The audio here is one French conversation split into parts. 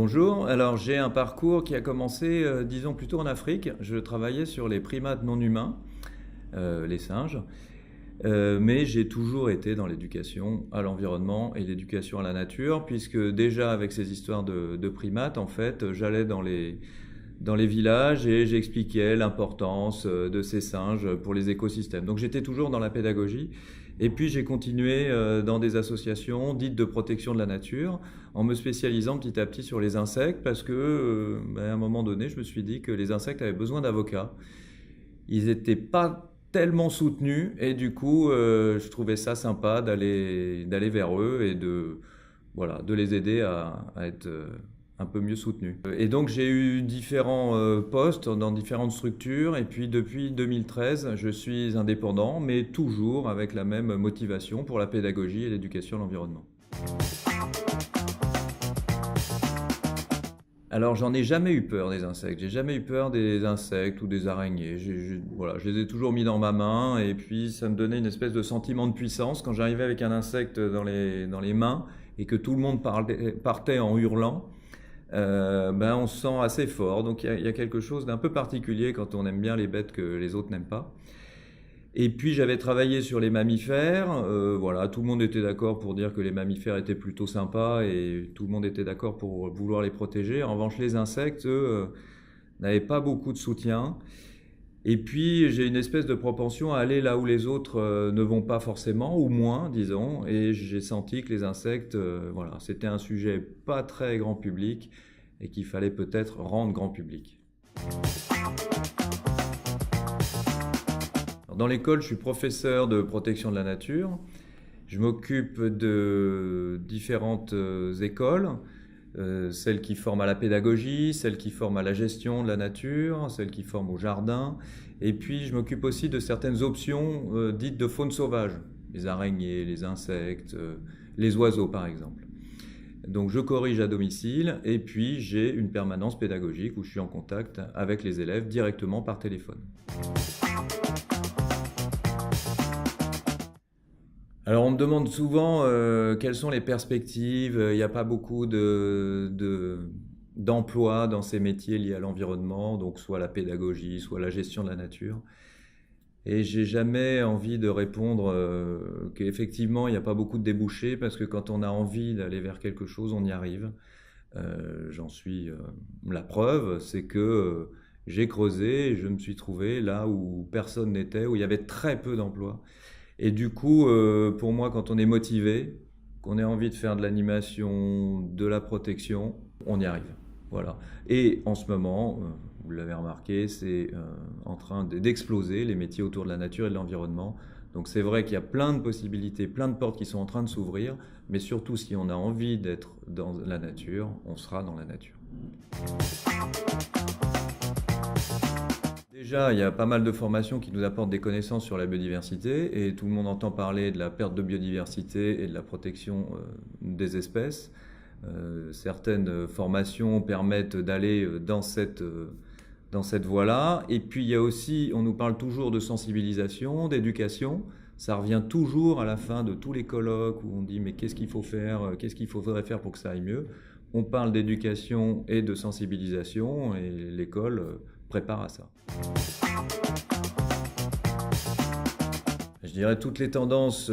Bonjour, alors j'ai un parcours qui a commencé, disons plutôt en Afrique. Je travaillais sur les primates non humains, les singes, mais j'ai toujours été dans l'éducation à l'environnement et l'éducation à la nature, puisque déjà avec ces histoires de primates, en fait, j'allais dans les villages et j'expliquais l'importance de ces singes pour les écosystèmes. Donc j'étais toujours dans la pédagogie. Et puis j'ai continué dans des associations dites de protection de la nature, en me spécialisant petit à petit sur les insectes, parce que à un moment donné, je me suis dit que les insectes avaient besoin d'avocats. Ils n'étaient pas tellement soutenus, et du coup, je trouvais ça sympa d'aller vers eux et voilà, de les aider à être un peu mieux soutenus. Et donc j'ai eu différents postes dans différentes structures, et puis depuis 2013, je suis indépendant, mais toujours avec la même motivation pour la pédagogie et l'éducation à l'environnement. Alors, j'en ai jamais eu peur des insectes. J'ai jamais eu peur des insectes ou des araignées. Voilà, je les ai toujours mis dans ma main, et puis ça me donnait une espèce de sentiment de puissance quand j'arrivais avec un insecte dans les mains et que tout le monde partait en hurlant. On se sent assez fort. Donc il y a quelque chose d'un peu particulier quand on aime bien les bêtes que les autres n'aiment pas. Et puis j'avais travaillé sur les mammifères. Voilà, tout le monde était d'accord pour dire que les mammifères étaient plutôt sympas, et tout le monde était d'accord pour vouloir les protéger. En revanche, les insectes, eux, n'avaient pas beaucoup de soutien. Et puis j'ai une espèce de propension à aller là où les autres ne vont pas forcément, ou moins, disons. Et j'ai senti que les insectes, voilà, c'était un sujet pas très grand public et qu'il fallait peut-être rendre grand public. Dans l'école, je suis professeur de protection de la nature. Je m'occupe de différentes écoles, celles qui forment à la pédagogie, celles qui forment à la gestion de la nature, celles qui forment au jardin. Et puis, je m'occupe aussi de certaines options dites de faune sauvage, les araignées, les insectes, les oiseaux par exemple. Donc, je corrige à domicile, et puis j'ai une permanence pédagogique où je suis en contact avec les élèves directement par téléphone. Alors on me demande souvent quelles sont les perspectives. Il n'y a pas beaucoup d'emplois dans ces métiers liés à l'environnement, donc soit la pédagogie, soit la gestion de la nature. Et j'ai jamais envie de répondre qu'effectivement il n'y a pas beaucoup de débouchés, parce que quand on a envie d'aller vers quelque chose, on y arrive. J'en suis la preuve, c'est que j'ai creusé et je me suis trouvé là où personne n'était, où il y avait très peu d'emplois. Et du coup, pour moi, quand on est motivé, qu'on ait envie de faire de l'animation, de la protection, on y arrive. Voilà. Et en ce moment, vous l'avez remarqué, c'est en train d'exploser les métiers autour de la nature et de l'environnement. Donc c'est vrai qu'il y a plein de possibilités, plein de portes qui sont en train de s'ouvrir, mais surtout si on a envie d'être dans la nature, on sera dans la nature. Déjà, il y a pas mal de formations qui nous apportent des connaissances sur la biodiversité, et tout le monde entend parler de la perte de biodiversité et de la protection des espèces. Certaines formations permettent d'aller dans cette voie-là. Et puis il y a aussi, on nous parle toujours de sensibilisation, d'éducation. Ça revient toujours à la fin de tous les colloques où on dit mais qu'est-ce qu'il faut faire, qu'est-ce qu'il faudrait faire pour que ça aille mieux. On parle d'éducation et de sensibilisation, et l'école prépare à ça. Je dirais toutes les tendances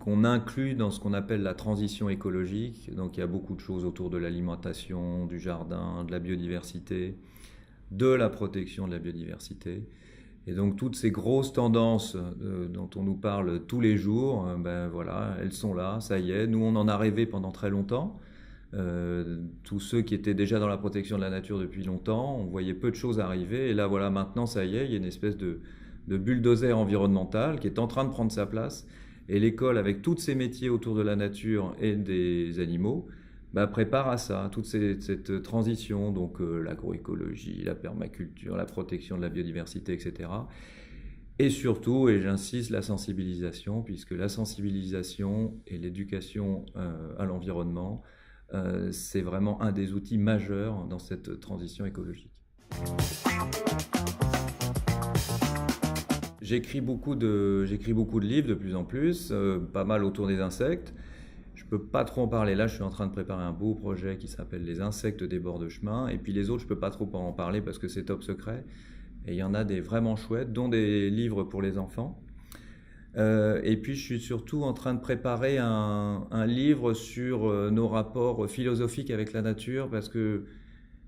qu'on inclut dans ce qu'on appelle la transition écologique. Donc il y a beaucoup de choses autour de l'alimentation, du jardin, de la biodiversité, de la protection de la biodiversité. Et donc toutes ces grosses tendances dont on nous parle tous les jours, voilà, elles sont là, ça y est. Nous, on en a rêvé pendant très longtemps. Tous ceux qui étaient déjà dans la protection de la nature depuis longtemps, on voyait peu de choses arriver, et là voilà, maintenant ça y est, il y a une espèce de bulldozer environnemental qui est en train de prendre sa place, et l'école, avec tous ces métiers autour de la nature et des animaux, prépare à ça, toute cette transition, donc l'agroécologie, la permaculture, la protection de la biodiversité, etc. Et surtout, et j'insiste, la sensibilisation, puisque la sensibilisation et l'éducation à l'environnement, c'est vraiment un des outils majeurs dans cette transition écologique. J'écris beaucoup de livres de plus en plus, pas mal autour des insectes. Je peux pas trop en parler. Là, je suis en train de préparer un beau projet qui s'appelle Les insectes des bords de chemin. Et puis les autres, je peux pas trop en parler parce que c'est top secret. Et il y en a des vraiment chouettes, dont des livres pour les enfants. Et puis je suis surtout en train de préparer un livre sur nos rapports philosophiques avec la nature parce que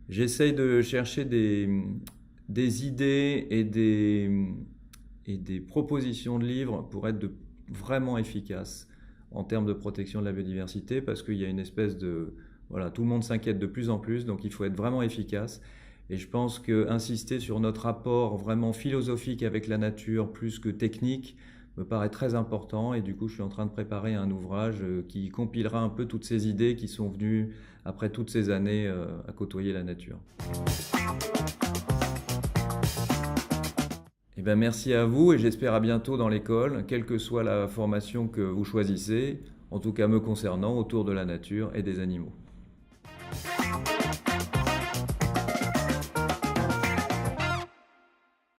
j'essaye de chercher des idées et des propositions de livres pour être vraiment efficaces en termes de protection de la biodiversité parce qu'il y a une espèce de... Voilà, tout le monde s'inquiète de plus en plus, donc il faut être vraiment efficace. Et je pense qu'insister sur notre rapport vraiment philosophique avec la nature plus que technique me paraît très important. Et du coup, je suis en train de préparer un ouvrage qui compilera un peu toutes ces idées qui sont venues après toutes ces années à côtoyer la nature. Eh bien, merci à vous et j'espère à bientôt dans l'école, quelle que soit la formation que vous choisissez, en tout cas me concernant, autour de la nature et des animaux.